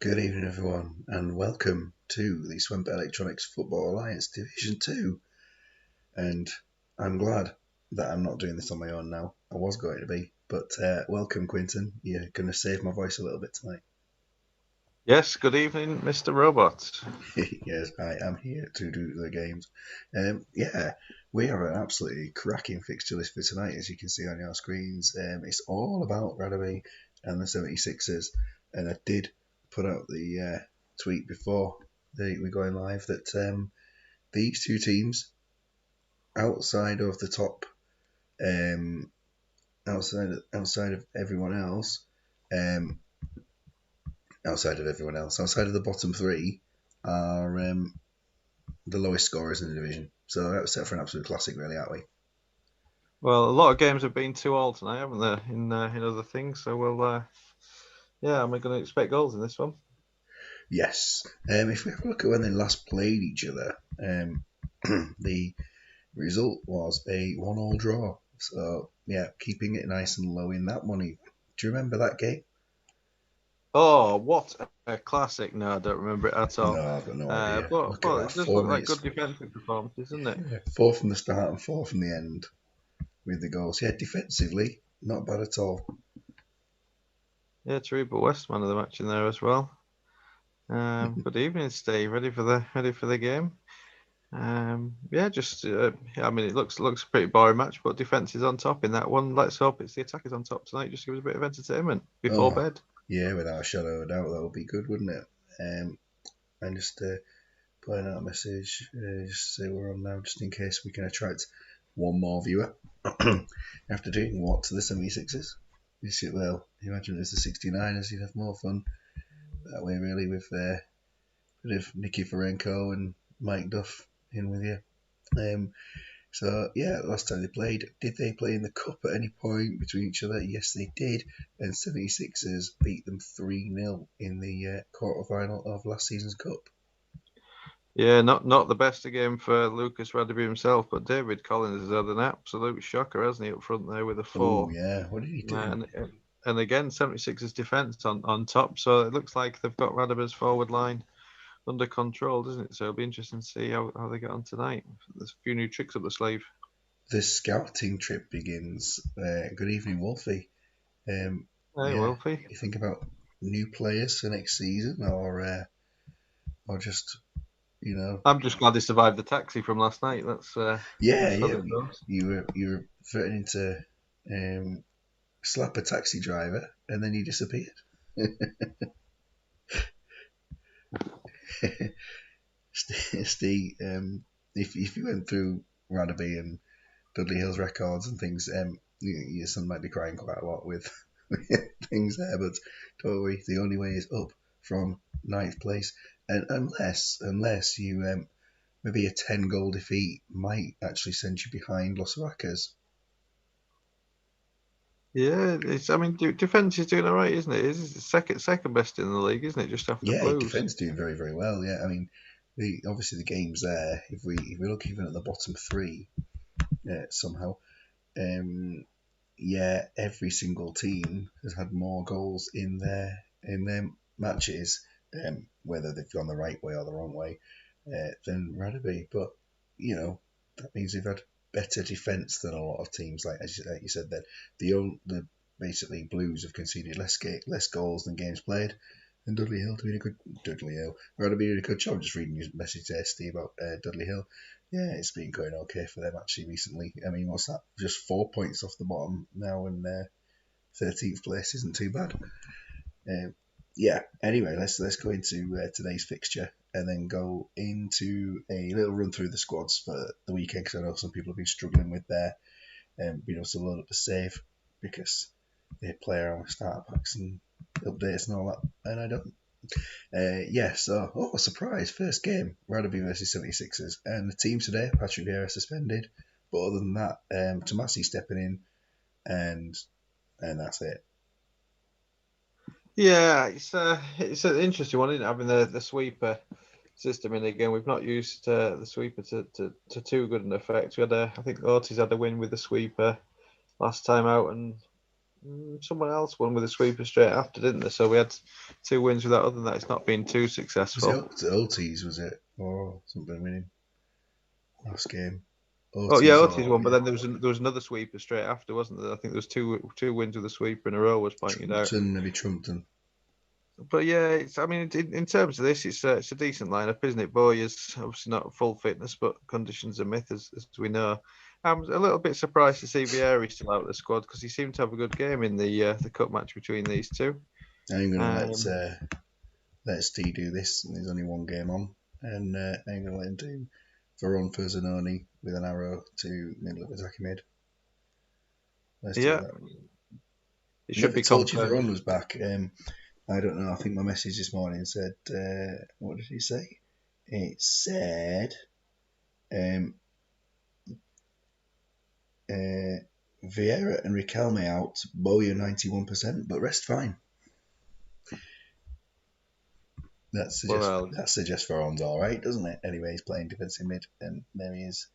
Good evening, everyone, and welcome to the Swemp Electronics Football Alliance Division 2. And I'm glad that I'm not doing this on my own now. I was going to be, but welcome, Quinton. You're going to save my voice a little bit tonight. Yes, good evening, Mr. Robot. Yes, I am here to do the games. We have an absolutely cracking fixture list for tonight, as you can see on your screens. It's all about Radebe and the 76ers, and I did put out the tweet before we going live that these two teams, outside of the top, um, outside of everyone else, um, outside of the bottom three, are the lowest scorers in the division. So that's set for an absolute classic, really, aren't we? Well, a lot of games have been 2-2 tonight, haven't they? In other things, so yeah, am I going to expect goals in this one? Yes. If we have a look at when they last played each other, the result was a 1-1 draw. So yeah, keeping it nice and low in that money. Do you remember that game? Oh, what a classic! No, I don't remember it at No, all. I've got no Uh, idea. but Look at but that, it does four look like minutes. good defensive performances, doesn't it? Yeah, four from the start and four from the end with the goals. Yeah, defensively, not bad at all. Yeah, true. But West man of the match in there as well. Good evening, Steve. Ready for the game? Yeah, just I mean, it looks a pretty boring match, but defense is on top in that one. Let's hope it's the attackers on top tonight. Just give us a bit of entertainment before Oh, bed. yeah, without a shadow of a doubt, that would be good, wouldn't it? And just putting out a message, just say we're on now, just in case we can attract one more viewer. After doing what to the 76ers? Well, imagine it was the 69ers, you'd have more fun that way, really, with a bit of Nicky Forenko and Mike Duff in with you. Yeah, last time they played, did they play in the cup at any point between each other? Yes, they did. And 76ers beat them 3-0 in the quarter final of last season's cup. Yeah, not the best game for Lucas Radebe himself, but David Collins has had an absolute shocker, hasn't he, up front there with a Oh, four. yeah. What did he do? And again, 76ers defence on top, so it looks like they've got Radebe's forward line under control, doesn't it? So it'll be interesting to see how they get on tonight. There's a few new tricks up the sleeve. The scouting trip begins. Good evening, Wolfie. Hey, Yeah, Wilfie. you think about new players for next season, or just you know, I'm just glad he survived the taxi from last night. yeah, That's how yeah. it goes. You were threatening to slap a taxi driver, and then he disappeared. Steve, if you went through Radeby and Dudley Hill's records and things, your son might be crying quite a lot with things there. But don't worry, the only way is up from ninth place, and unless you maybe a 10 goal defeat might actually send you behind Los Racas. Yeah, I mean, defense is doing all right, isn't it? It's the second best in the league, isn't it? Just after Yeah, Blues. defence doing very very well. Yeah, I mean, obviously the games there. If we look even at the bottom three, somehow, um, yeah, every single team has had more goals in their matches, whether they've gone the right way or the wrong way, than Radeby. But that means they've had better defence than a lot of teams. Like you said, that the basically Blues have conceded less goals than games played. And Dudley Hill. Radeby doing a good job. Just reading your message there, Steve, about Dudley Hill. Yeah, it's been going okay for them actually recently. I mean, what's that? Just 4 points off the bottom now, and 13th place isn't too bad. Yeah. Anyway, let's go into today's fixture and then go into a little run through the squads for the weekend, because I know some people have been struggling with their being able to load up a save because they play around with starter packs and updates and all that, and I don't. Surprise, first game, Radeby versus 76ers. And the team today, Patrick Vieira suspended. But other than that, Tomasi stepping in, and that's it. Yeah, it's an interesting one, isn't it? Having the sweeper system in again. We've not used the sweeper to too good an effect. I think Ortiz had a win with the sweeper last time out, and Someone else won with a sweeper straight after, didn't they? So we had 2 wins without. Other than that, it's not been too Was it successful. Otis, was it? Or something winning last game? Oh yeah, Otis Otis or, won, but yeah. then there was another sweeper straight after, wasn't there? I think there was two wins with a sweeper in a row, was pointed out. Trumpton, maybe Trumpton. But yeah, I mean, in terms of this, it's a decent lineup, isn't it? Boyer's obviously not full fitness, but conditions are myth, as we know. I'm a little bit surprised to see Vieri still out of the squad because he seemed to have a good game in the cup match between these two. I'm going to Um, let Steve do this. There's only one game on, and I'm going to let him do Veron for Zanoni with an arrow to middle of attacking mid. Let's do yeah, that. it should Never be told you confirmed. Veron was back. I don't know. I think my message this morning said, what did he say? It said, um, Vieira and Riquelme out, Boya 91%, but rest fine. Well, That suggests Veron's all right, doesn't it? Anyway, he's playing defensive mid, and there he is.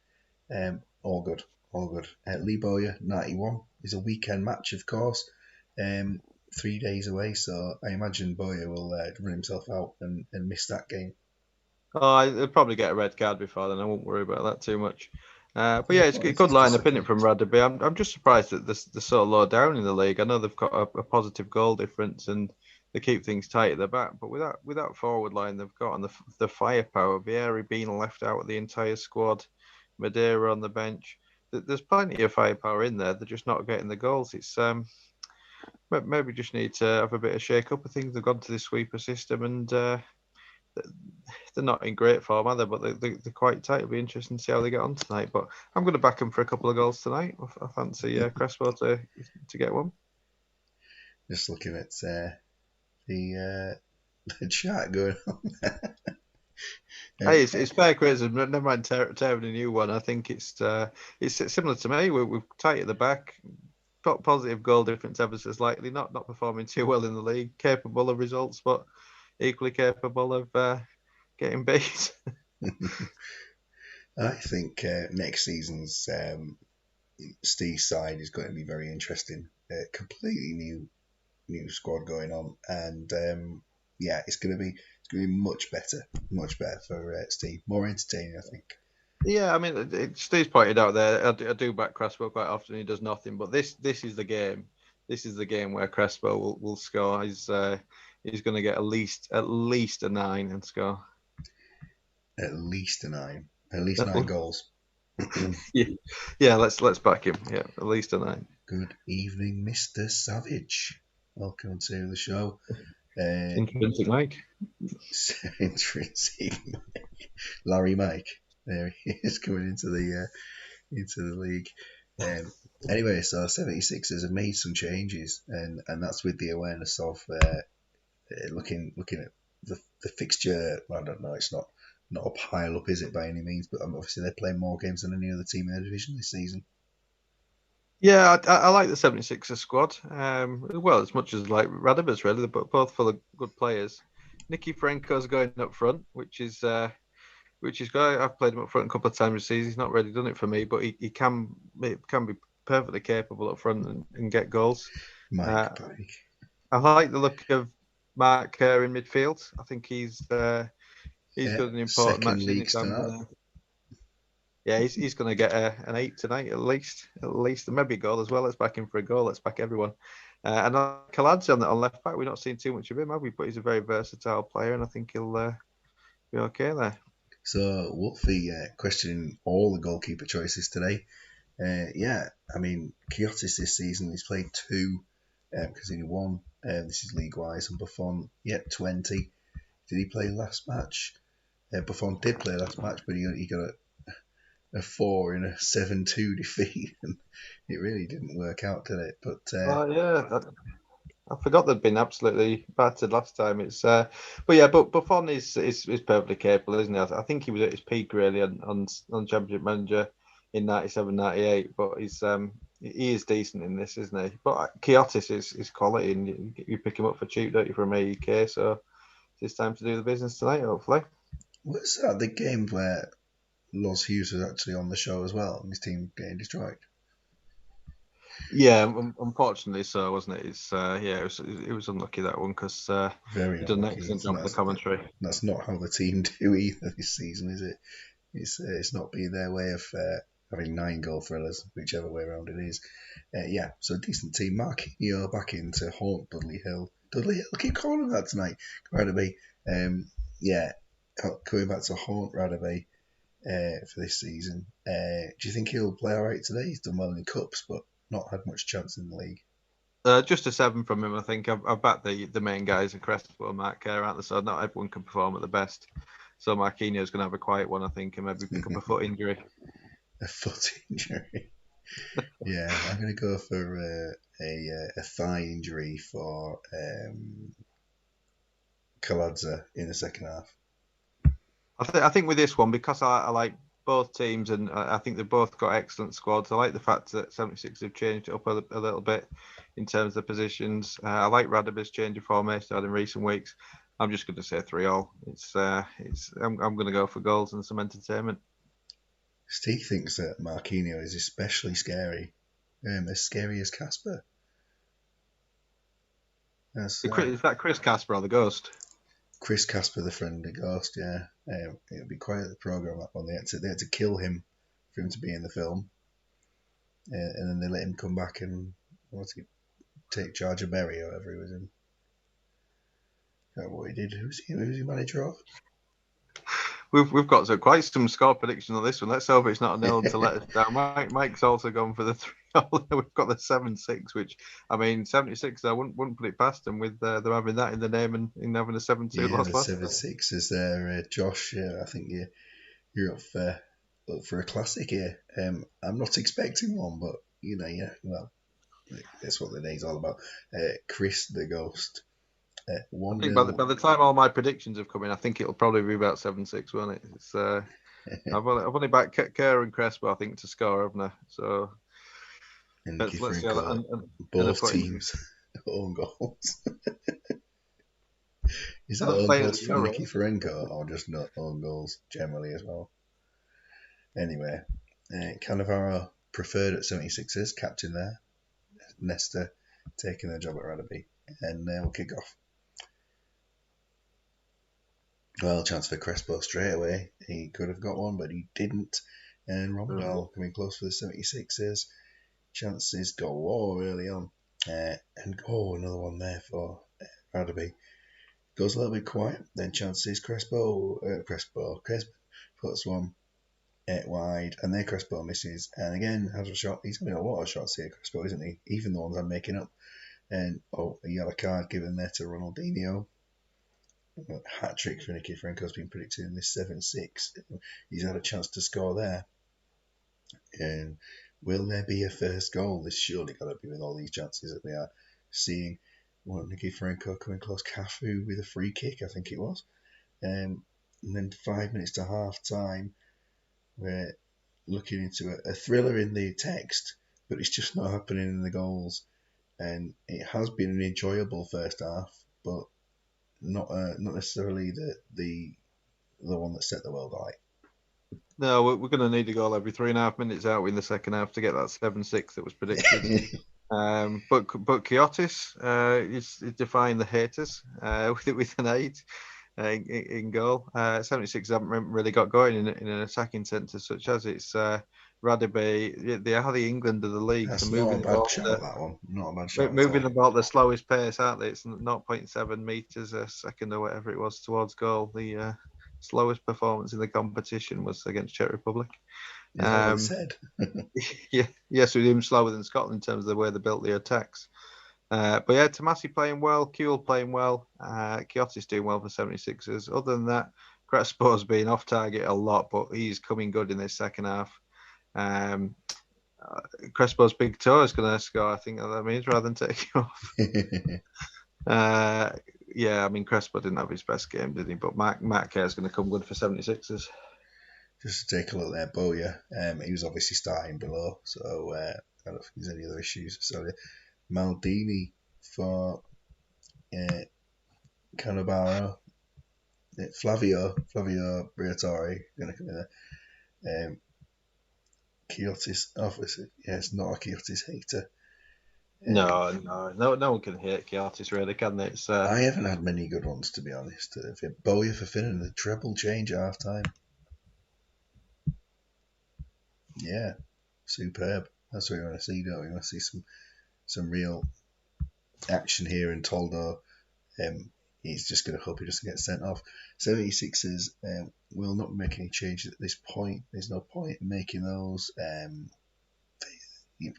All good, all good. Lee Bowyer, 91, is a weekend match, of course. 3 days away, so I imagine Bowyer will run himself out and miss that game. I'll probably get a red card before then. I won't worry about that too much. But Yeah, yeah, it's well, a good it's just a lineup in it game. from Radebe. I'm just surprised that they're so low down in the league. I know they've got a positive goal difference and they keep things tight at the back, but without forward line they've got and the firepower, Vieri being left out of the entire squad, Madeira on the bench. There's plenty of firepower in there. They're just not getting the goals. It's maybe just need to have a bit of shake up of things. They've gone to this sweeper system and. They're not in great form either, but they're quite tight. It'll be interesting to see how they get on tonight. But I'm going to back them for a couple of goals tonight. I fancy Crespo to get one. Just looking at the the chat going on. Hey, it's fair criticism. Never mind tearing a new one. I think it's similar to me. We're tight at the back. Got positive goal difference ever so slightly. Not performing too well in the league. Capable of results, but equally capable of getting beat. I think next season's Steve's side is going to be very interesting. Completely new squad going on, and yeah, it's going to be much better for Steve. More entertaining, I think. Yeah, I mean, Steve's pointed out there. I do back Crespo quite often. He does nothing, but this is the game. This is the game where Crespo will score. He's going to get at least a 9 and score. At least a nine, at least 9 goals. Yeah, yeah. Let's back him. Yeah, at least a 9. Good evening, Mr. Savage. Welcome to the show. Intrinsic Mike. Intrinsic Larry Mike. There he is coming into the league. Anyway, so 76ers have made some changes, and that's with the awareness of looking at the fixture. I don't know. It's not a pile up, is it, by any means? But obviously they're playing more games than any other team in their division this season. Yeah, I like the 76ers squad. Well, as much as like Radebe's really, but both full of good players. Nicky Franco's going up front, which is great. I've played him up front a couple of times this season. He's not really done it for me, but he can be perfectly capable up front and get goals. Mike Uh, Pike. I like the look of Mark Kerr in midfield. I think he's Yeah, good in important second matches. league start. Yeah, he's going to get an 8 tonight at least, and maybe a goal as well. Let's back him for a goal. Let's back everyone. And Kaladze on left back. We've not seen too much of him, have we? But he's a very versatile player, and I think he'll be okay there. So Wolfie questioning all the goalkeeper choices today. Yeah, I mean, Kiotis this season, he's played 2 because he won. This is league wise. And Buffon, 20. Did he play last match? Buffon did play last match, but he got a 4 in a 7-2 defeat. And it really didn't work out, did it? But Oh yeah, I forgot they'd been absolutely battered last time. But Buffon is perfectly capable, isn't he? I think he was at his peak really on Championship Manager in 97, 98. But he is decent in this, isn't he? But Kiotis is quality, and you pick him up for cheap, don't you, from AEK? So it's time to do the business tonight, hopefully. was that the game where Los Hughes was actually on the show as well, and his team getting destroyed? Yeah, unfortunately so, wasn't it? It's it was unlucky that one because Very he did an unlucky. excellent job with the commentary. That's not how the team do either this season, is it? It's not been their way of having 9 goal thrillers, whichever way around it is. Yeah, so decent team. Marquinhos back into haunt Dudley Hill. Dudley Hill, keep calling him that tonight. Radebe. Yeah, coming back to haunt Radebe for this season. Do you think he'll play all right today? He's done well in the cups, but not had much chance in the league. Just a 7 from him, I think. I've backed the main guys, and Crespo and Mark Kerr, aren't they? So not everyone can perform at the best. So Marquinhos going to have a quiet one, I think, and maybe pick up a foot injury. A foot injury. Yeah, I'm going to go for a thigh injury for Kaladza in the second half. I think with this one, because I like both teams and I think they've both got excellent squads. I like the fact that 76 have changed it up a little bit in terms of positions. I like Radebe's change of formation in recent weeks. I'm just going to say 3-all. I'm going to go for goals and some entertainment. Steve thinks that Marquinhos is especially scary, as scary as Casper. Is that Chris Casper or the Ghost? Chris Casper, the friendly ghost. Yeah, it'll be quite the program that one. They had to kill him for him to be in the film, and then they let him come back and take charge of Berry or whatever he was in. What he did. Who's he manager of? We've got quite some score prediction on this one. Let's hope it's not a nil to let us down. Mike's also gone for the 3-all. We've got the 7-6, which I mean 76. I wouldn't put it past them with them having that in the name and in having a 7-2 loss. The 7-6 is there, Josh. I think you're up for a classic here. I'm not expecting one, but well, that's what the day's all about. Chris the Ghost. I think by the time all my predictions have come in, I think it'll probably be about 7-6, won't it? It's I've only backed Kerr and Crespo, I think, to score, haven't I? So and let's see how that. Both teams own goals. Is that own goals from Nicky Ferenko or just not own goals generally as well? Anyway, Cannavaro preferred at 76ers, captain there. Nesta taking the job at Radebe, and we'll kick off. Well, chance for Crespo straight away. He could have got one, but he didn't. And Romandal coming close for the 76ers. Chances go low early on. Another one there for Radebe. Goes a little bit quiet. Then chances Crespo puts one wide, and then Crespo misses. And again has a shot. He's having a lot of shots here, Crespo, isn't he? Even the ones I'm making up. And a yellow card given there to Ronaldinho. Hat trick for Nicky Franco's been predicted in this 7-6. He's had a chance to score there. And will there be a first goal? There's surely got to be with all these chances that we are seeing. Nicky Franco coming close. Cafu with a free kick, I think it was. And then 5 minutes to half time, we're looking into a thriller in the text, but it's just not happening in the goals. And it has been an enjoyable first half, but not necessarily the one that set the world alight. No, we're going to need a goal every 3.5 minutes out in the second half to get that 7-6 that was predicted. But Kiotis is defying the haters with an 8 in goal. 76 haven't really got going in an attacking centre such as it's Radebe. They are the England of the league. That's not a bad shout, that one. Not a bad shout. Moving about the slowest pace, aren't they? It's 0.7 metres a second or whatever it was towards goal. The slowest performance in the competition was against Czech Republic. Is that what it said? Yes, with him slower than Scotland in terms of the way they built the attacks. But yeah, Tomasi playing well, Kuhl playing well, Kiotis doing well for 76ers. Other than that, Crespo's been off target a lot, but he's coming good in this second half. Crespo's big toe is going to score, I think that means, rather than take him off. Yeah, I mean, Crespo didn't have his best game, did he? But Matt Kerr is going to come good for 76ers. Just to take a look there, Boya. He was obviously starting below, so I don't think there's any other issues. So Maldini for Cannavaro. Flavio Briatore going to come in there. Kiotis, obviously, yeah, it's not a Kiotis hater. No one can hate Kiartis really, can they? It's I haven't had many good ones, to be honest. Bowyer for Finn and the treble change at half time. Yeah, superb. That's what we want to see, don't we? We want to see some real action here, and Toldo, he's just going to hope he doesn't get sent off. 76ers will not make any changes at this point. There's no point in making those.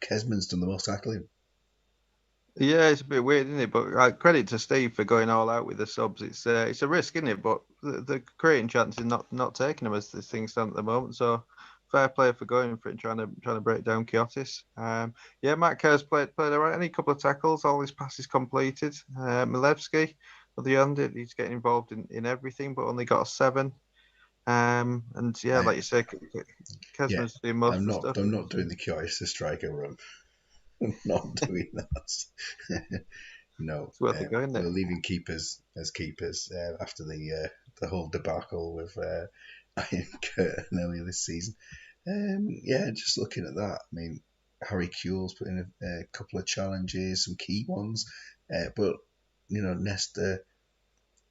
Kesman's done the most tackling. Yeah, it's a bit weird, isn't it? But credit to Steve for going all out with the subs. It's a risk, isn't it? But the creating chances, not taking them as things stand at the moment. So fair play for going for it, and trying to break down Kiotis. Yeah, Matt Kerr's played all right. Any couple of tackles, all his passes completed. Milevsky, on the end, he's getting involved in everything, but only got a 7. And yeah, like you say, Yeah, Kesman's doing most I'm of the not. stuff. I'm not doing the Kiotis the striker run. I'm not doing that. No, It's worth a go, isn't we're it? leaving keepers as keepers after the whole debacle with Iron Curtain earlier this season. Yeah, just looking at that, I mean, Harry Kewell's put in a couple of challenges, some key ones, but Nesta,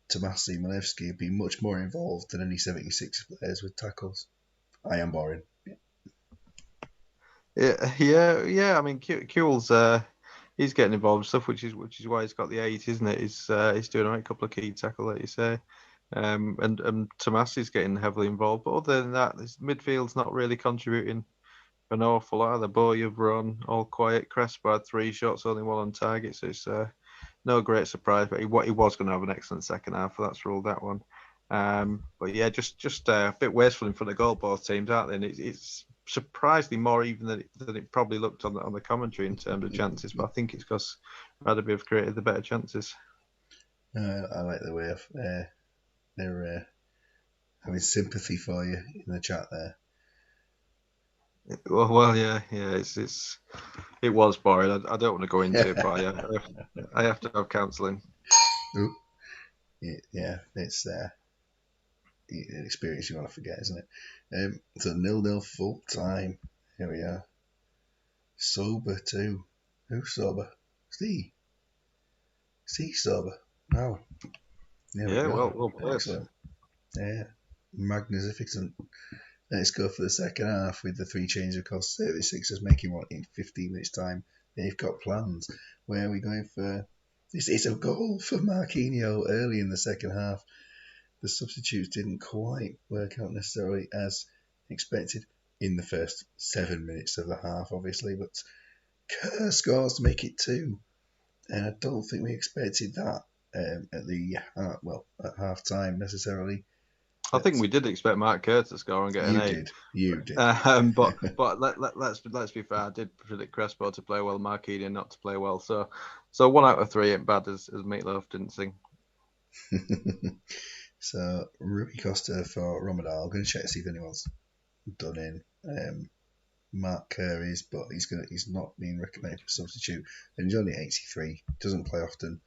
Tomasi, Malevsky have been much more involved than any 76 players with tackles. I am boring. Yeah. I mean, Kewell's he's getting involved in stuff, which is why he's got the 8, isn't it? He's doing a right couple of key tackle, like you say. And Tomasi's getting heavily involved, but other than that, this midfield's not really contributing an awful lot. The boy have run all quiet. Crespo had 3 shots, only 1 on target, so it's no great surprise. But he was going to have an excellent second half, so that's ruled that one. But yeah, just a bit wasteful in front of goal, both teams, aren't they? And it's surprisingly more even than it probably looked on the commentary in terms of chances. But I think it's because Radebe have created the better chances. I like the way they're having sympathy for you in the chat there. Well, yeah. It was boring. I don't want to go into it, but I have to have counselling. Yeah, it's an experience you want to forget, isn't it? So 0-0 full time. Here we are. Sober too. Who's sober? Steve. Steve sober. Wow. There we Yeah, go. well played. Excellent. Yeah. Magnificent. Let's go for the second half with the 3 changes. Of course, 36ers making what in 15 minutes' time. They've got plans. Where are we going for? It's a goal for Marquinhos early in the second half. The substitutes didn't quite work out necessarily as expected in the first 7 minutes of the half, obviously, but Kerr scores to make it 2, and I don't think we expected that at half time necessarily. I think we did expect Mark Kerr to score and get an 8. You did. But let's be fair. I did predict Crespo to play well, Marquinhos not to play well. So 1 out of 3 ain't bad, as Meatloaf didn't sing. So Rui Costa for Romadal. I'm going to check to see if anyone's done in. Mark Kerr is, but he's not being recommended for substitute. And he's only 83. Doesn't play often.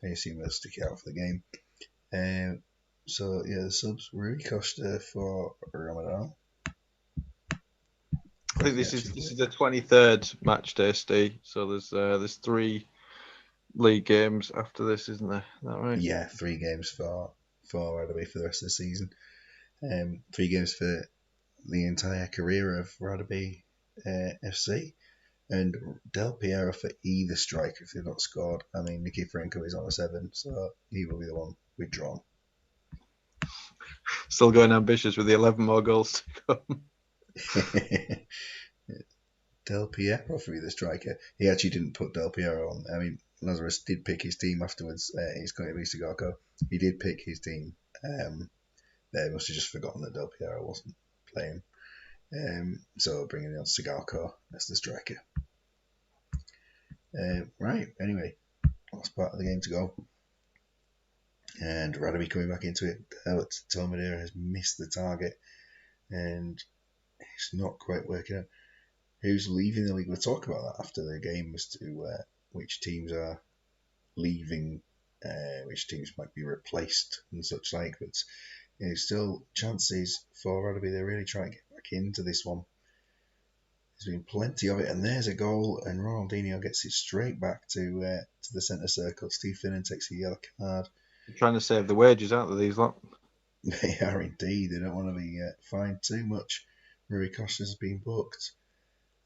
I assume he'll stick it out for the game. So yeah, the subs: Rui Costa for Ramadan. I think this is the 23rd match day, Steve. So there's 3 league games after this, isn't there? Is that right? Yeah, 3 games for Radebe for the rest of the season. 3 games for the entire career of Radebe FC. And Del Piero for either striker if they've not scored. I mean, Nicky Franco is on a 7, so he will be the one withdrawn. Still going ambitious with the 11 more goals to come. Del Piero for either striker. He actually didn't put Del Piero on. I mean, Lazarus did pick his team afterwards. He's going to be Sigarko. He did pick his team. They must have just forgotten that Del Piero wasn't playing. So bringing in Sigarko as the striker. Right, anyway, last part of the game to go. And Radebe coming back into it. Tomadera has missed the target and it's not quite working out. Who's leaving the league? We'll talk about that after the game as to which teams are leaving, which teams might be replaced and such like. But there's still chances for Radebe. They're really trying to get back into this one. There's been plenty of it, and there's a goal, and Ronaldinho gets it straight back to the centre circle. Steve Finnan takes a yellow card. They're trying to save the wages, aren't they, these lot? They are indeed. They don't want to be fined too much. Rui Costa's been booked.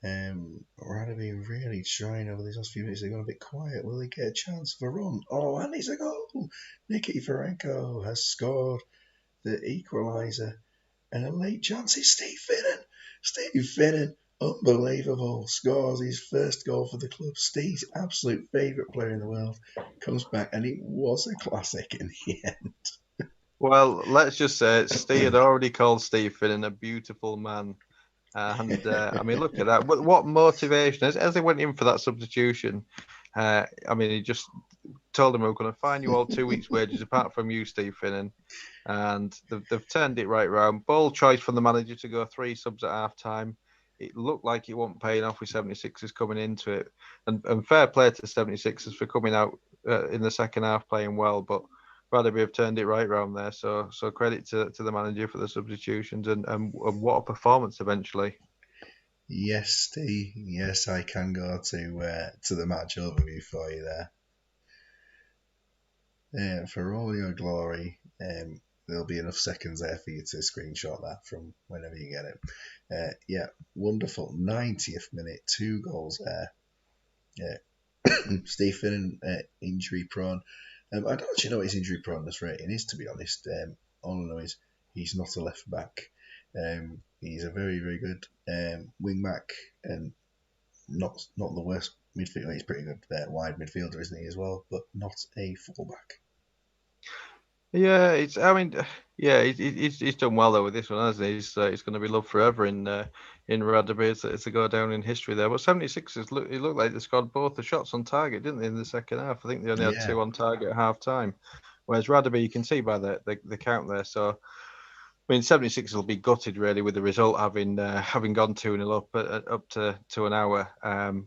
Radebe really trying over these last few minutes. They've gone a bit quiet. Will they get a chance for a run? Oh, and it's a goal! Nikiforenko has scored the equaliser. And a late chance is Steve Finnan. Steve Finnan, unbelievable, scores his first goal for the club. Steve's absolute favourite player in the world comes back, and it was a classic in the end. Well, let's just say Steve had already called Steve Finnan a beautiful man. And I mean, look at that. What motivation. As they went in for that substitution, I mean, he just told them, we're going to fine you all 2 weeks' wages apart from you, Steve Finnan. And they've turned it right round. Bold choice from the manager to go 3 subs at half time. It looked like it wasn't paying off with 76ers coming into it. And fair play to 76ers for coming out in the second half playing well. But Radebe have turned it right round there. So credit to the manager for the substitutions and what a performance eventually. Yes, Steve. Yes, I can go to the match overview for you there. For all your glory, there'll be enough seconds there for you to screenshot that from whenever you get it. Yeah, wonderful. 90th minute, 2 goals there. Steve Finnan, injury prone. I don't actually know what his injury proneness rating is, to be honest. All I know is he's not a left back. He's a very, very good wing back and not the worst midfielder. He's pretty good wide midfielder, isn't he, as well? But not a fullback. Yeah, I mean, yeah, he's done well though with this one, hasn't he? He's going to be loved forever in Radebe as they go down in history there. But 76ers it looked like they scored both the shots on target, didn't they, in the second half? I think they only had Yeah, 2 on target at half time. Whereas Radebe, you can see by the count there. So I mean, 76ers will be gutted really with the result having gone 2-0 up to an hour.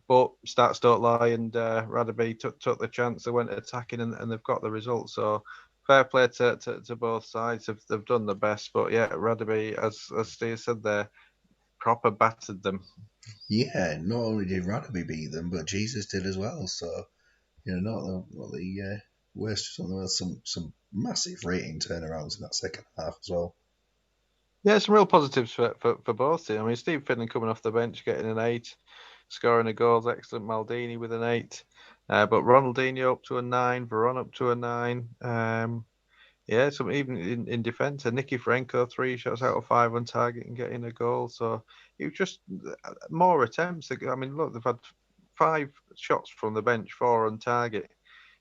But stats don't lie, and Radebe took the chance. They went attacking, and they've got the result. So fair play to both sides. They've done the best. But yeah, Radebe, as Steve said there, proper battered them. yeah. Not only did Radebe beat them, but Jesus did as well. So not the worst on the world. Some massive rating turnarounds in that second half as well. Yeah, some real positives for both teams. I mean, Steve Finnan coming off the bench, getting an 8, scoring a goal, excellent. Maldini with an 8. But Ronaldinho up to a 9, Veron up to a 9. Yeah, some even in defence. And Nikiforenko 3 shots out of 5 on target and getting a goal. So it was just more attempts. I mean, look, they've had 5 shots from the bench, 4 on target.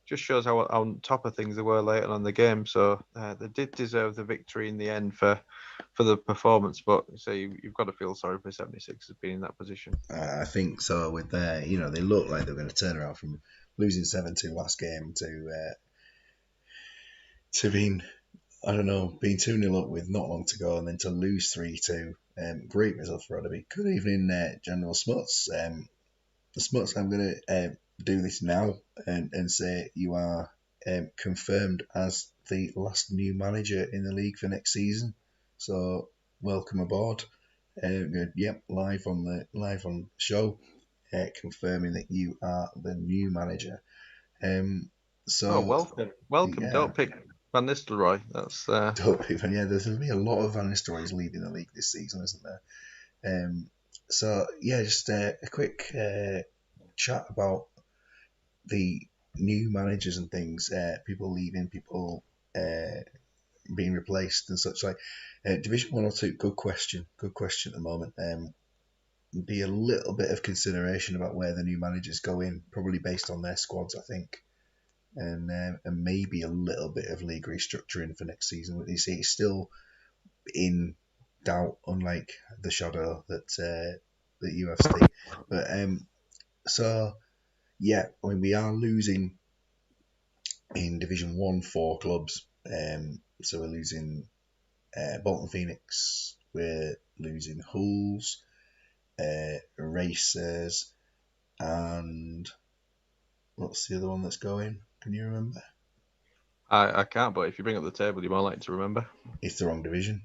Just shows how on top of things they were later on in the game. So they did deserve the victory in the end for the performance. But so you've got to feel sorry for 76 as being in that position. I think so. With their, they look like they're going to turn around from losing 7-2 last game to being, I don't know, being 2-0 up with not long to go, and then to lose 3-2. Great result for Radebe. Good evening, General Smuts. Smuts, I'm going to do this now and say you are confirmed as the last new manager in the league for next season. So welcome aboard. Yep, live on the show, confirming that you are the new manager. Oh, So welcome. yeah, Don't pick Van Nistelrooy. That's don't even. Yeah, there's going to be a lot of Van Nistelrooy's leading the league this season, isn't there? So yeah, just a quick chat about the new managers and things, people leaving, people being replaced and such like. Division 1 or 2, good question at the moment. Be a little bit of consideration about where the new managers go in, probably based on their squads, I think, and maybe a little bit of league restructuring for next season. You see, it's still in doubt, unlike the shadow that you have, Steve. But so yeah, I mean, we are losing in Division 1 4 clubs. So we're losing Bolton Phoenix, we're losing Hulls, Racers, and what's the other one that's going? Can you remember? I can't. But if you bring up the table, you're more likely to remember. It's the wrong division.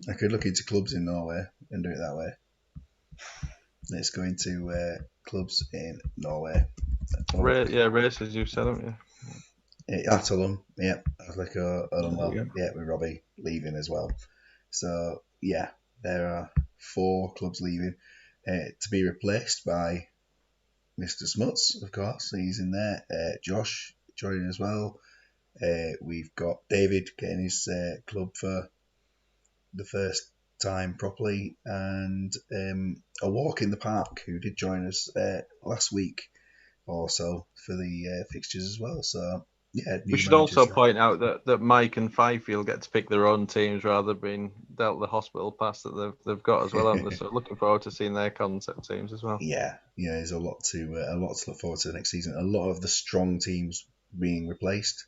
I could look into clubs in Norway and do it that way. It's going to clubs in Norway. Race, as you said, haven't you? Atulum, yeah, Atletico There you Ullenwell, go. yeah, with Robbie leaving as well. So yeah, there are 4 clubs leaving to be replaced by Mr. Smuts, of course. He's in there. Josh joining as well. We've got David getting his club for the first time properly, and a walk in the park who did join us last week or so for the fixtures as well. So yeah, We new should also managers. point out that Mike and Fifield get to pick their own teams rather than being dealt the hospital pass that they've got as well, haven't they? So looking forward to seeing their concept teams as well. Yeah, there's a lot to look forward to next season. A lot of the strong teams being replaced.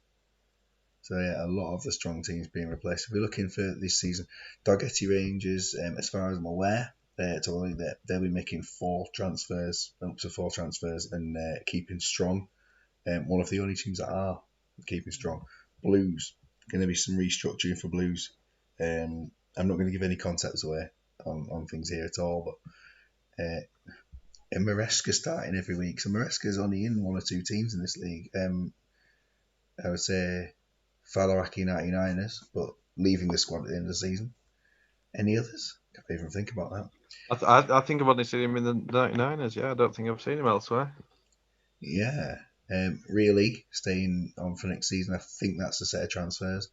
So yeah, a lot of the strong teams being replaced. If we're looking for this season, Doggetti Rangers, as far as I'm aware, they'll be making 4 transfers, up to 4 transfers, and keeping strong. One of the only teams that are keeping strong. Blues, going to be some restructuring for Blues. I'm not going to give any concepts away on things here at all, but and Maresca starting every week. So Maresca's only in 1 or 2 teams in this league. I would say Falaraki 99ers, but leaving the squad at the end of the season. Any others? Can't even think about that. I think I've only seen him in the 99ers. Yeah, I don't think I've seen him elsewhere. Yeah. Really staying on for next season. I think that's the set of transfers.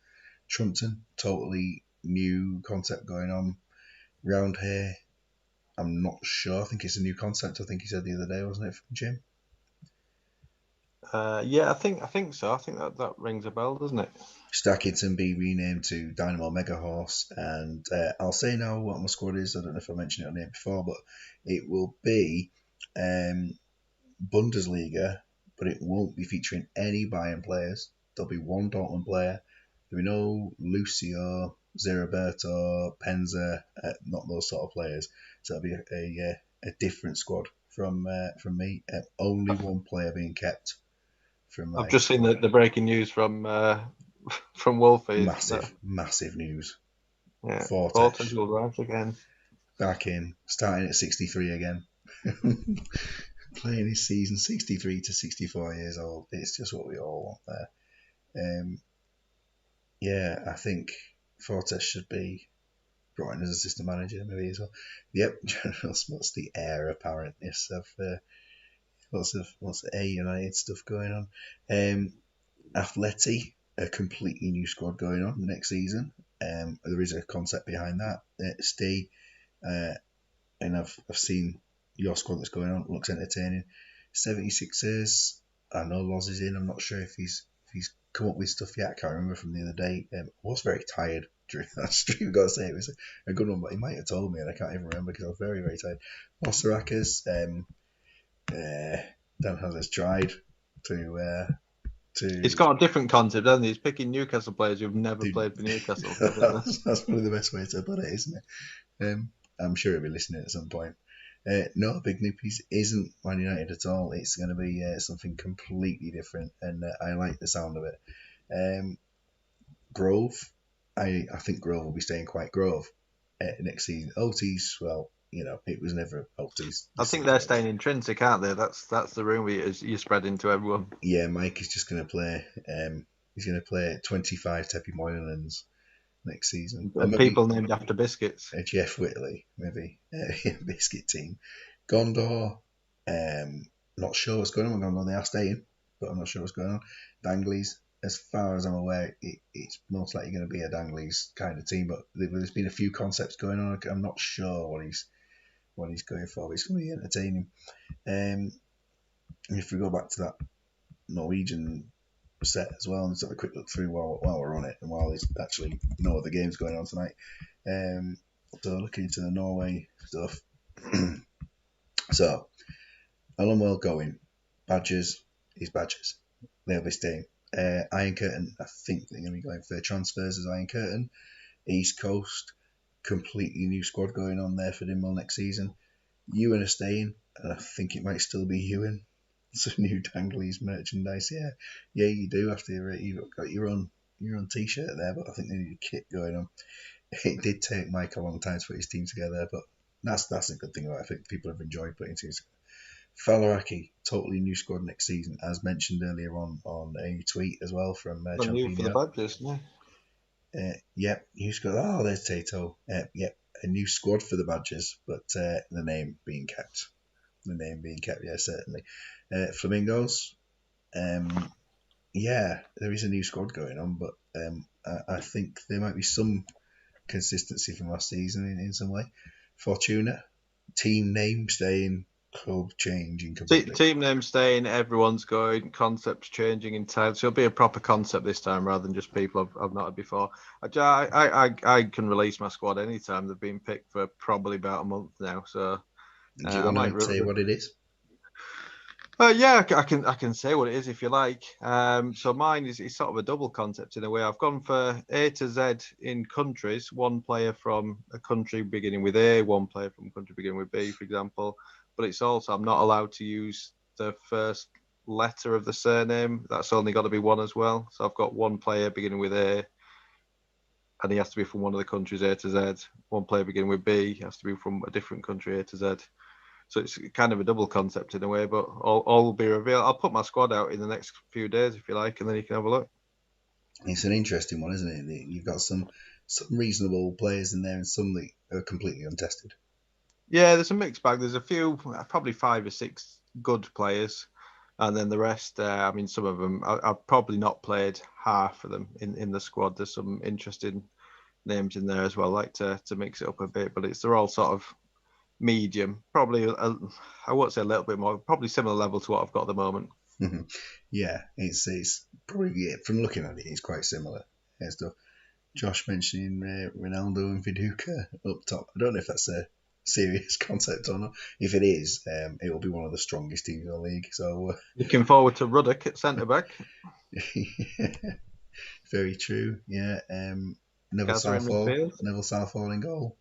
Trumpton, totally new concept going on round here. I'm not sure. I think it's a new concept. I think he said the other day, wasn't it, from Jim? Yeah, I think so. I think that rings a bell, doesn't it? Stackington be renamed to Dynamo Mega Horse, and I'll say now what my squad is. I don't know if I mentioned it on here before, but it will be Bundesliga, but it won't be featuring any Bayern players. There'll be 1 Dortmund player. There'll be no Lucio, Zeraberto, Penza, not those sort of players. So it'll be a different squad from me. Only 1 player being kept from I've my just seen squad. the breaking news from Wolfies. Massive news. Yeah, Fortes Fortes will rise again. back in, starting at 63 again. Playing his season 63 to 64 years old. It's just what we all want there. Yeah, I think Fortes should be brought in as assistant manager, maybe as well. Yep, General Smuts, the heir apparentness of lots of A United stuff going on. Atleti, a completely new squad going on next season. There is a concept behind that. Stay, and I've seen your squad that's going on. It looks entertaining. 76ers. I know Loz is in. I'm not sure if he's come up with stuff yet. I can't remember from the other day. I was very tired during that stream. I've got to say it was a good one, but he might have told me, and I can't even remember because I was very very tired. Osirakas. Dan has tried to He's got a different concept, hasn't he? He's picking Newcastle players who've never do. played for Newcastle. That's probably the best way to put it, isn't it? I'm sure he'll be listening at some point. No, Big Nippies isn't Man United at all. It's going to be something completely different, and I like the sound of it. Grove, I think Grove will be staying quite Grove next season. OT's, well, it was never OT's. I think they're staying intrinsic, aren't they? That's the rumour you spread into everyone. Yeah, Mike is just going to play. He's going to play 25 Teppy Moylan's next season, or maybe People named after biscuits. Jeff Whitley, maybe biscuit team. Gondor, not sure what's going on with Gondor. They are staying, but I'm not sure what's going on. Danglies, as far as I'm aware, it's most likely going to be a Danglies kind of team, but there's been a few concepts going on. I'm not sure what he's going for, but it's going to be entertaining. If we go back to that Norwegian set as well, and just have a quick look through while we're on it, and while there's actually no other games going on tonight. So looking into the Norway stuff. So Allenwell going. Badgers is Badgers. They'll be staying. Iron Curtain, I think they're going to be going for transfers as Iron Curtain. East Coast, completely new squad going on there for Dinwell next season. Ewan are staying, and I think it might still be Ewan. Some new Danglies merchandise. Yeah, you do after you've got your own T-shirt there, but I think they need a kit going on. It did take Mike a long time to put his team together, but that's a good thing about it. I think people have enjoyed putting things. Falaraki, totally new squad next season, as mentioned earlier on a tweet as well from Well, new for the Champino. Badgers, no? Yep, new squad. Oh, there's Tato. Yep, a new squad for the Badgers, but the name being kept. The name being kept, yeah, certainly. Flamingos. Yeah, there is a new squad going on, but I think there might be some consistency from last season in some way. Fortuna, team name staying, club changing completely. Team name staying, everyone's going, concepts changing entirely. So it'll be a proper concept this time rather than just people I've not had before. I can release my squad anytime. They've been picked for probably about a month now. So Do you I want might. to say what it is? Yeah, I can say what it is if you like. So mine is sort of a double concept in a way. I've gone for A to Z in countries. One player from a country beginning with A, one player from a country beginning with B, for example. But it's also I'm not allowed to use the first letter of the surname. That's only got to be one as well. So I've got one player beginning with A, and he has to be from one of the countries A to Z. One player beginning with B has to be from a different country A to Z. So it's kind of a double concept in a way, but all will be revealed. I'll put my squad out in the next few days if you like, and then you can have a look. It's an interesting one, isn't it? You've got some reasonable players in there and some that are completely untested. Yeah, there's a mixed bag. There's a few, probably 5 or 6 good players, and then the rest. I mean, some of them I've probably not played half of them in the squad. There's some interesting names in there as well. I like to mix it up a bit, but they're all sort of medium. Probably I won't say a little bit more. Probably similar level to what I've got at the moment. Yeah, it's probably from looking at it, it's quite similar and stuff. Josh mentioning Ronaldo and Viduka up top. I don't know if that's a serious concept or not. If it is, it will be one of the strongest teams in the league. So Looking forward to Ruddock at centre back. very true. Yeah, Neville Gaza in midfield. Southall in goal.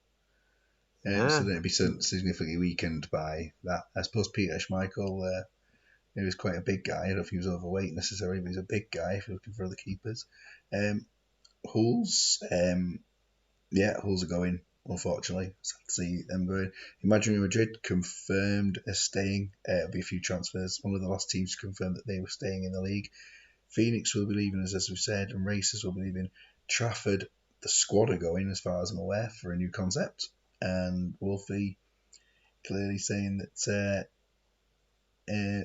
So Yeah. then it'd be significantly weakened by that. I suppose Peter Schmeichel. He was quite a big guy. I don't know if he was overweight necessarily, but he's a big guy if you're looking for other keepers. Hulls, Hulls are going, unfortunately. Sad to see them going. Imagine Real Madrid confirmed as staying. It'll be a few transfers. One of the last teams to confirm that they were staying in the league. Phoenix will be leaving us, as we said, and Racers will be leaving. Trafford, the squad are going, as far as I'm aware, for a new concept. And Wolfie clearly saying that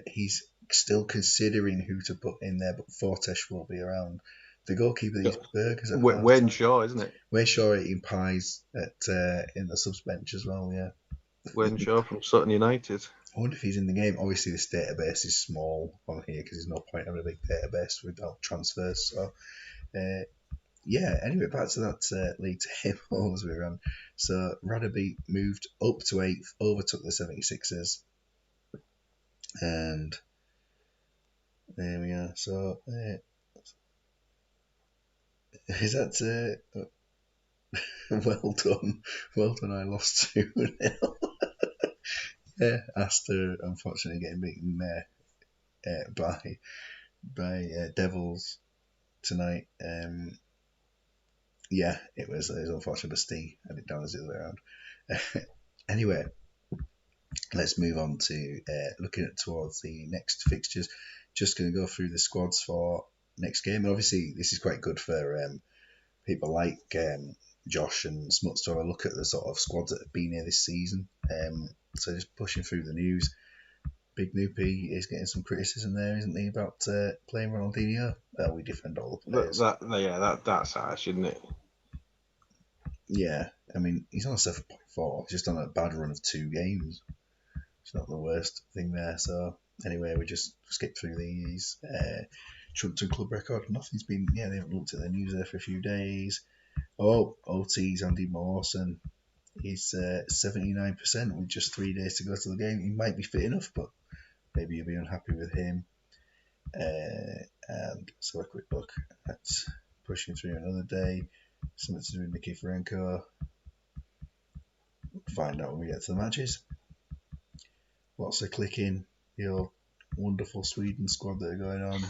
he's still considering who to put in there, but Fortesh will be around. The goalkeeper is Burgers at half Wayne time. Shaw, isn't it? We're sure eating pies in the subs bench as well, yeah. Wayne Shaw from Sutton United. I wonder if he's in the game. Obviously, this database is small on here because there's no point having a big database without transfers. So, anyway, back to that league table as we ran. So, Radebe moved up to 8th, overtook the 76ers. And there we are. So, is that well done? Well done. I lost 2-0. Astor unfortunately getting beaten by Devils tonight. It was unfortunate, but Steve had it down as the other way around. Anyway, let's move on to looking towards the next fixtures. Just going to go through the squads for next game. And obviously, this is quite good for people like Josh and Smuts to have a look at the sort of squads that have been here this season. So just pushing through the news. Big Noopy is getting some criticism there, isn't he, about playing Ronaldinho? We defend all the players. That's harsh, isn't it? Yeah, I mean, he's on 7.4. He's just on a bad run of 2 games. It's not the worst thing there. So anyway, we just skip through these. Trumpton club record. Nothing's been. Yeah, they haven't looked at the news there for a few days. Oh, OT's Andy Mawson. He's 79% with just 3 days to go to the game. He might be fit enough, but maybe you'll be unhappy with him. And let's have a quick look at pushing through another day. Something to do with Nikiforenko. We'll find out when we get to the matches. Lots of clicking. Your wonderful Sweden squad that are going on.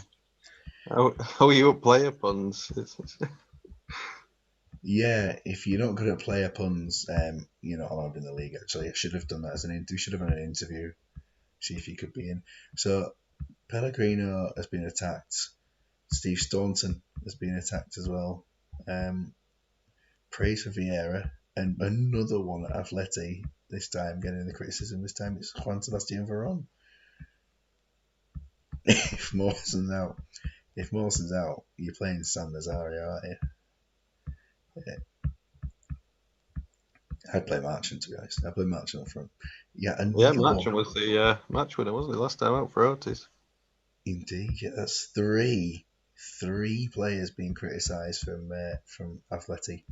How are you at player puns? Yeah, if you're not good at player puns, you're not allowed in the league. Actually, I should have done that as an interview. Should have had an interview, see if you could be in. So Pellegrino has been attacked. Steve Staunton has been attacked as well. Praise for Vieira and another one at Atleti. This time getting the criticism. This time it's Juan Sebastian Veron. if Mawson's out, you're playing San Nazario, aren't you? Yeah. I'd play Marchand, to be honest. I'd play Marchand up front. Yeah, Yeah, another one. Matcham was the match winner, wasn't he? Last time out for Otis. Indeed, yeah, that's three players being criticised from Atleti.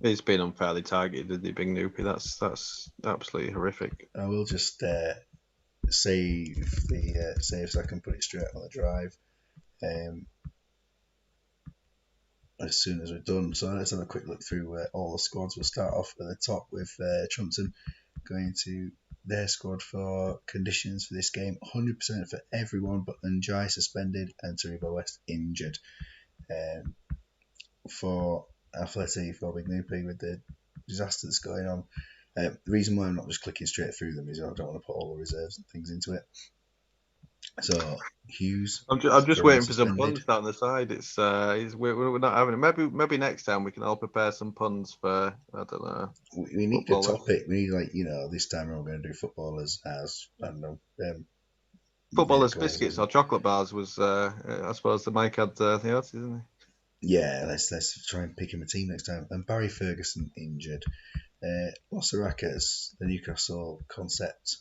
He's been unfairly targeted, didn't he, Big Noopy? That's absolutely horrific. I will just save so I can put it straight on the drive as soon as we're done. So let's have a quick look through all the squads. We'll start off at the top with Trumpton going to their squad for conditions for this game. 100% for everyone but Njai suspended and Taribo West injured. For Atleti, for Big Noopy with the disaster that's going on. The reason why I'm not just clicking straight through them is I don't want to put all the reserves and things into it. So Hughes, I'm just Veron waiting for some suspended. puns down the side. We're not having it. Maybe next time we can all prepare some puns for, I don't know. We need a topic. We need this time we're going to do footballers as I don't know. Footballers biscuits or chocolate bars was I suppose the Mike had the odds, didn't he? Yeah, let's try and pick him a team next time. And Barry Ferguson injured. Los Aracas, the Newcastle concept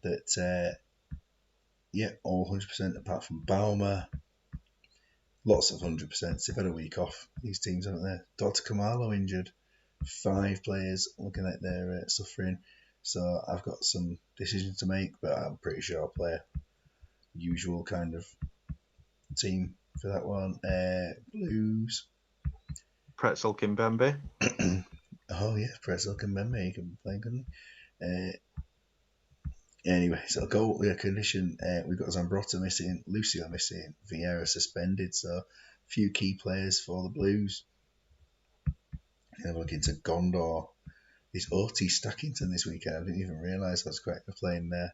that all 100% apart from Baumer. Lots of 100%. They've had a week off, these teams, haven't they? Dr. Kamalo injured. 5 players looking at their suffering. So I've got some decisions to make, but I'm pretty sure I'll play a usual kind of team for that one. Blues. Pretzel Kimbembe. Oh, yeah, Pretzel Kimbembe. He can play, couldn't he? Anyway, so goal condition. We've got Zambrotta missing, Lucio missing, Vieira suspended. So a few key players for the Blues. And looking to Gondor. It's Otis Stackington this weekend. I didn't even realise I was quite playing there.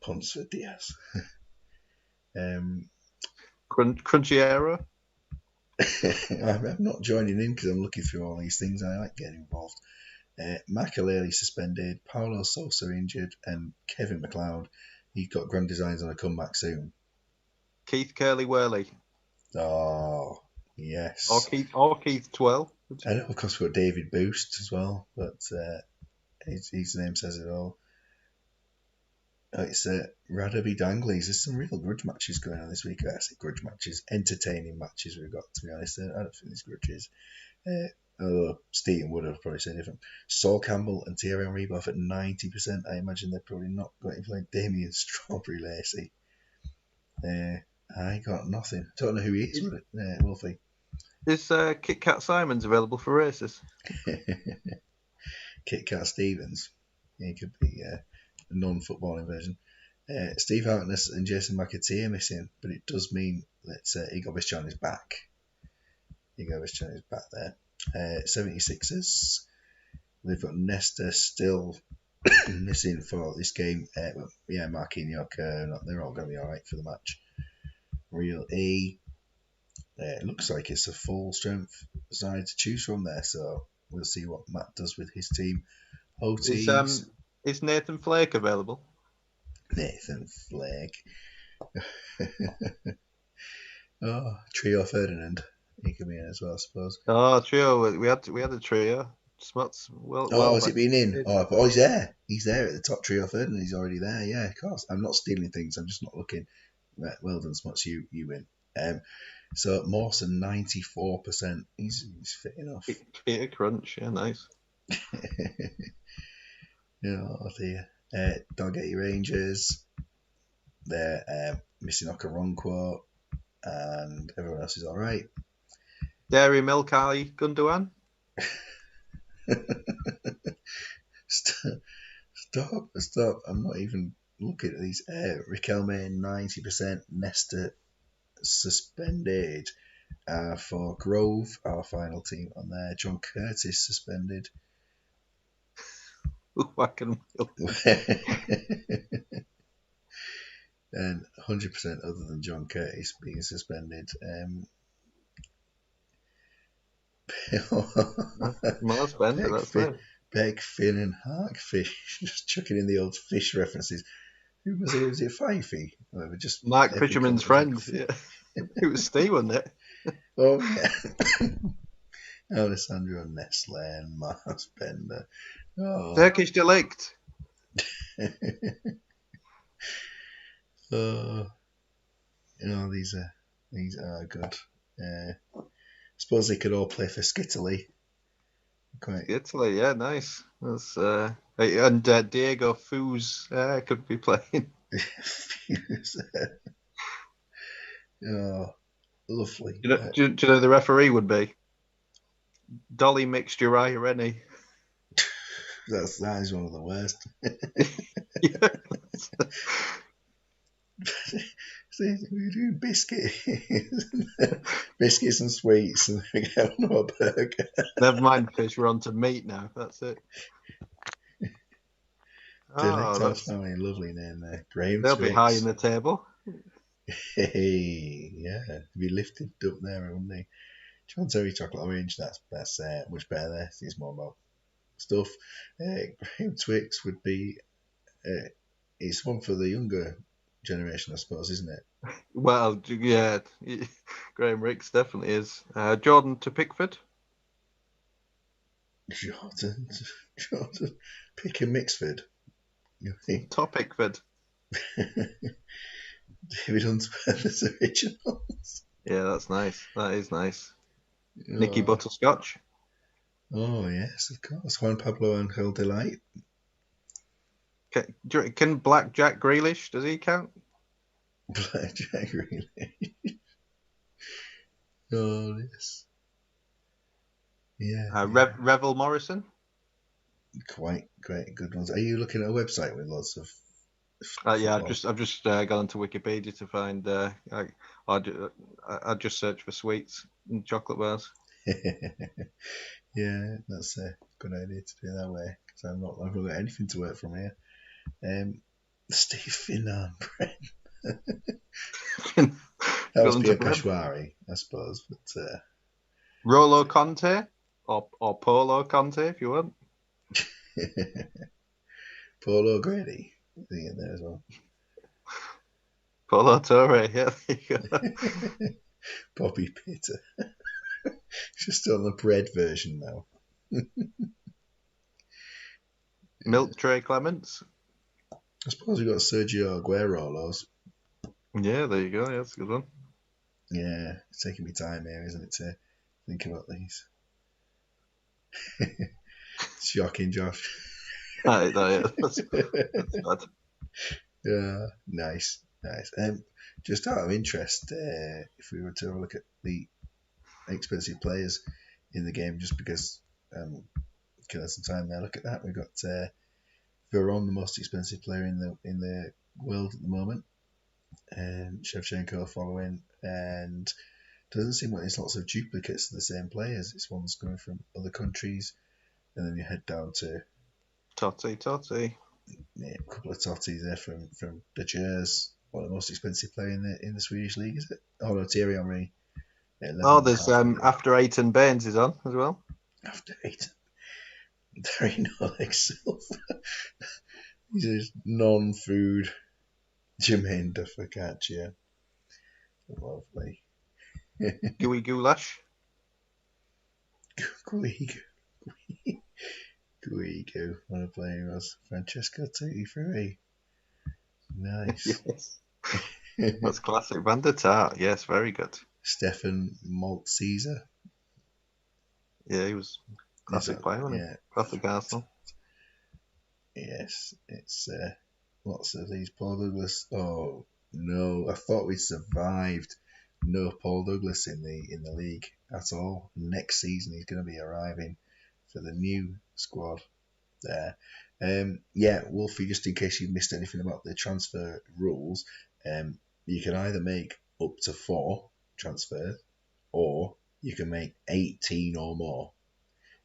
Punts for Diaz. Crunchiera. I'm not joining in because I'm looking through all these things. I like getting involved. Makaleli suspended, Paulo Sosa injured, and Kevin McLeod. He's got grand designs on a comeback soon. Keith Curly Whirly. Oh, yes. Or Keith Twell. I know, of course, we've got David Boost as well, but his name says it all. It's Radebe Danglies. There's some real grudge matches going on this week. I say grudge matches, entertaining matches we've got, to be honest. I don't think there's grudges. Although Stephen would have probably said different. Saul Campbell and Thierry Henry both at 90%. I imagine they're probably not going to play Damien Strawberry Lacey. I got nothing. Don't know who he is, Wolfie. Is Kit Kat Simons available for races? Kit Kat Stevens. He could be a non-footballing version. Steve Harkness and Jason McAtee are missing, but it does mean that Igor Bischan is back. Igor Bischan is back there. 76ers. They've got Nesta still missing for this game. Marquinhos, they're all going to be all right for the match. Real E. It looks like it's a full strength side to choose from there, so we'll see what Matt does with his team. Otis. Is Nathan Flake available? Nathan Flake. Trio Ferdinand. He could be in as well, I suppose. Oh, trio. We had a trio. Smuts. Has it been in? He's there. He's there at the top. Trio Ferdinand. He's already there. Yeah, of course. I'm not stealing things. I'm just not looking. Right, well done, Smuts. You win. So Mawson 94%. He's fit enough. Peter Crunch. Yeah, nice. Oh dear. Doggy Rangers. They're missing Okoronkwo, and everyone else is all right. Dairy Milk Ali Gundogan. Stop. I'm not even looking at these. Riquelme 90%. Nesta suspended. For Grove, our final team on there, John Curtis suspended. Wagon wheel. And 100% other than John Curtis being suspended. More spender, that's nice. Beck, Finn, and Harkfish. Just chucking in the old fish references. Who was it? Was it Fifey? Or just Mark every Fisherman's comment- friends. Yeah. It was Steve, wasn't it? Oh, yeah. Alessandro Nestle and Mars Bender. Oh. Turkish delict. Oh. These are good. I suppose they could all play for Skittily. Quite. Italy, yeah, nice. That's and Diego Foos could be playing. Oh, lovely. Do you know who the referee would be? Dolly Mixture Rennie. That is one of the worst. See, we're doing biscuits and sweets, and we get on a burger. Never mind fish, we're on to meat now. That's it. Delectance family, lovely name there. Graham They'll Twix. be high in the table. Hey, yeah, be lifted up there, wouldn't they? John Terry Chocolate Orange, that's much better there. It's more about stuff. Graham Twix would be, it's one for the younger generation, I suppose, isn't it? Well, yeah, Graham Ricks definitely is. Jordan to Pickford. Jordan, pick a Mixford. Top Pickford. David Unsworth's originals. Yeah, that's nice. That is nice. Nicky Butterscotch. Oh, yes, of course. Juan Pablo Angel Delight. Can Black Jack Grealish, does he count? Black Jack Grealish. Oh, yes. Yeah. Revel Morrison. Quite good ones. Are you looking at a website with lots of? Yeah, I've just gone to Wikipedia to find. I just search for sweets and chocolate bars. Yeah, that's a good idea to do it that way because I've not got anything to work from here. Steve Finnan, that was Pierre Peshwari, I suppose. But Rolo Conte or Polo Conte, if you want. Paulo Grady, in there as well. Polo Torre, yeah, there you go. Bobby Peter. Just on the bread version now. Milk Tray Clements. I suppose we've got Sergio Aguero. Yeah, there you go. Yeah, that's a good one. Yeah, it's taking me time here, isn't it, to think about these. Shocking, Josh. That's bad. Yeah, nice. Just out of interest, if we were to look at the expensive players in the game, just because killing some time there, look at that. We've got Veron, the most expensive player in the world at the moment, and Shevchenko following, and doesn't seem like there's lots of duplicates of the same players. This one's coming from other countries, and then you head down to Totti. Yeah, a couple of totties there from the Jers. One of the most expensive player in the Swedish league, is it? Oh no, Thierry Henry. There's After Eight Baines is on as well. After Eight. There ain't no like self. He's just non-food. Jermaine Duffocaccia. Lovely. Gooey Goulash. Guigo. What a player he was. Francesco Tutti Frutti. Nice. Yes. That's classic. Van der Tar. Yes, very good. Stefan Maltseser. Yeah, he was classic player, wasn't he? Classic Arsenal. Yes, it's lots of these. Paul Douglas. Oh no, I thought we survived. No Paul Douglas in the league at all. Next season he's going to be arriving for the new squad there. Yeah, Wolfie, just in case you've missed anything about the transfer rules, you can either make up to 4 transfers or you can make 18 or more.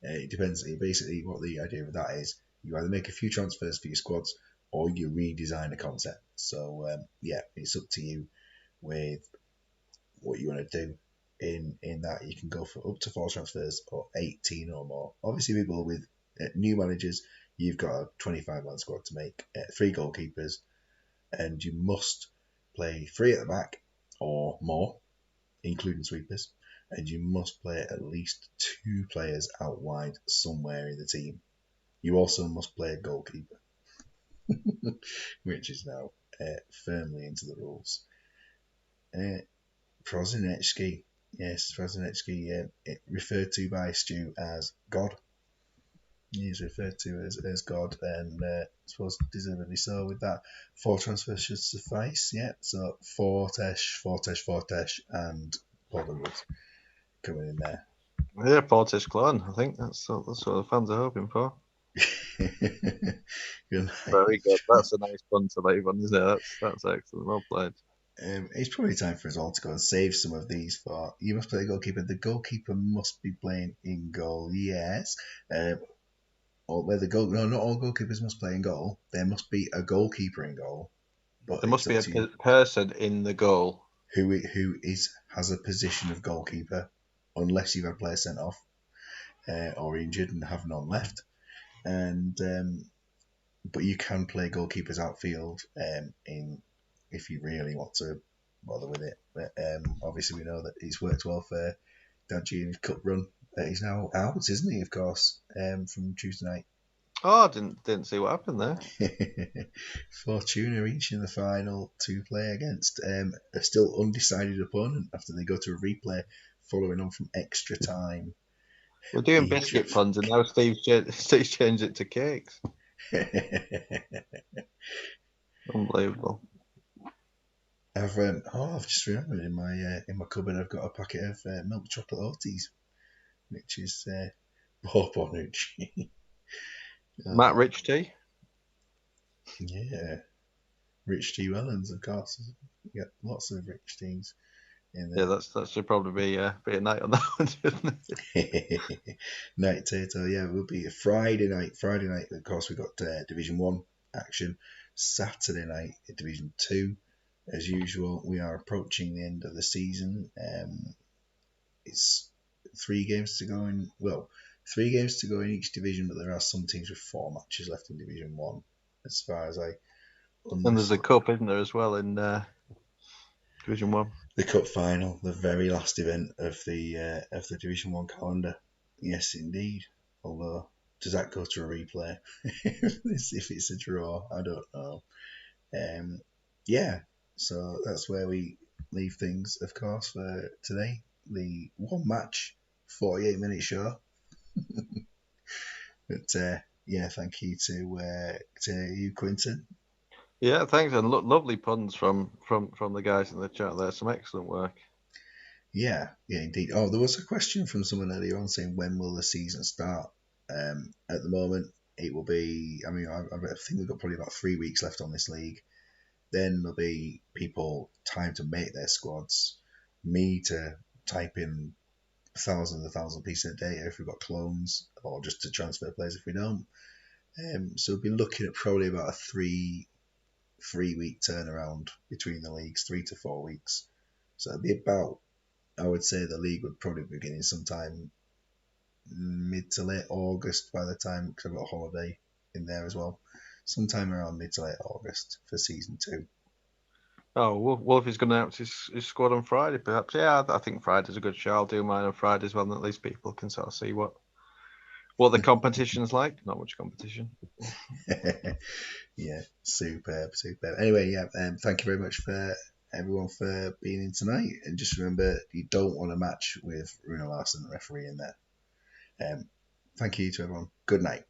It depends. Basically, what the idea of that is, you either make a few transfers for your squads or you redesign a concept. So yeah, it's up to you with what you want to do. In that, you can go for up to 4 transfers or 18 or more. Obviously, people with new managers, you've got a 25-man squad to make 3 goalkeepers, and you must play 3 at the back or more, including sweepers, and you must play at least 2 players out wide somewhere in the team. You also must play a goalkeeper, which is now firmly into the rules. Prosinecki, yes, Prosinecki, referred to by Stu as God. He's referred to as God, and I suppose deservedly so with that. 4 transfers should suffice, yeah. So Fortes, and Potterwood coming in there. Yeah, Portish clone. I think that's what the fans are hoping for. Good Very good. night. That's a nice pun to leave on, isn't it? That's excellent. Well played. It's probably time for us all to go and save some of these for. You must play the goalkeeper. The goalkeeper must be playing in goal, yes. Or where the goal. No, not all goalkeepers must play in goal. There must be a goalkeeper in goal, but There it's must be up a to you person in the goal. who has a position of goalkeeper, unless you've had players sent off or injured and have none left. And but you can play goalkeepers outfield in if you really want to bother with it. But obviously, we know that it's worked well for Dadji in his cup run. He's now out, isn't he? Of course, from Tuesday night. Oh, I didn't see what happened there. Fortuna reaching the final to play against a still undecided opponent after they go to a replay following on from extra time. We're doing biscuit Egypt. puns, and now Steve's changed it to cakes. Unbelievable. I've just remembered in my cupboard I've got a packet of milk chocolate Oaties, which is Bonucci. Matt Rich Tea. Yeah, Rich T. Wellens, of course. You get lots of rich teas in Yeah, there. that should probably be a night on that one, shouldn't it? Night Tato, yeah, it will be a Friday night. Friday night, of course, we've got Division 1 action. Saturday night, Division 2. As usual, we are approaching the end of the season. It's 3 games to go in. Well, 3 games to go in each division, but there are some teams with 4 matches left in Division 1, as far as I And there's a understand. cup, isn't there, as well in Division 1. The cup final, the very last event of the Division 1 calendar. Yes, indeed. Although, does that go to a replay? If it's a draw, I don't know. Yeah, so that's where we leave things, of course, for today. The 1 match, 48-minute show. But yeah, thank you to you, Quinton. Yeah, thanks, and lovely puns from the guys in the chat there. Some excellent work. Yeah, indeed. Oh, there was a question from someone earlier on saying when will the season start? At the moment, it will be. I mean, I think we've got probably about 3 weeks left on this league. Then there'll be people time to make their squads. Me to type in a thousand pieces of data if we've got clones, or just to transfer players if we don't. So we'll be looking at probably about a three-week turnaround between the leagues, 3 to 4 weeks. So it'll be about, I would say the league would probably be beginning sometime mid to late August by the time, because I've got a holiday in there as well. Sometime around mid to late August for season 2. Oh, Wolf is going to announce his squad on Friday, perhaps. Yeah, I think Friday's a good show. I'll do mine on Friday as well, and at least people can sort of see what the competition's like. Not much competition. Yeah, superb. Anyway, yeah, thank you very much for everyone for being in tonight. And just remember, you don't want a match with Runa Larson, the referee, in there. Thank you to everyone. Good night.